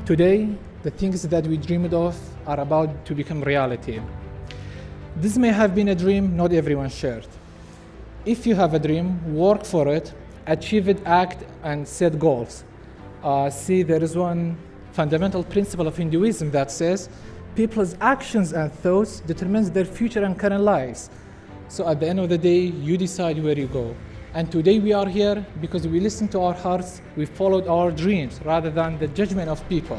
Today, the things that we dreamed of are about to become reality. This may have been a dream not everyone shared. If you have a dream, work for it, achieve it, act, and set goals. There is one fundamental principle of Hinduism that says people's actions and thoughts determines their future and current lives. So at the end of the day, you decide where you go. And today we are here because we listened to our hearts, we followed our dreams rather than the judgment of people.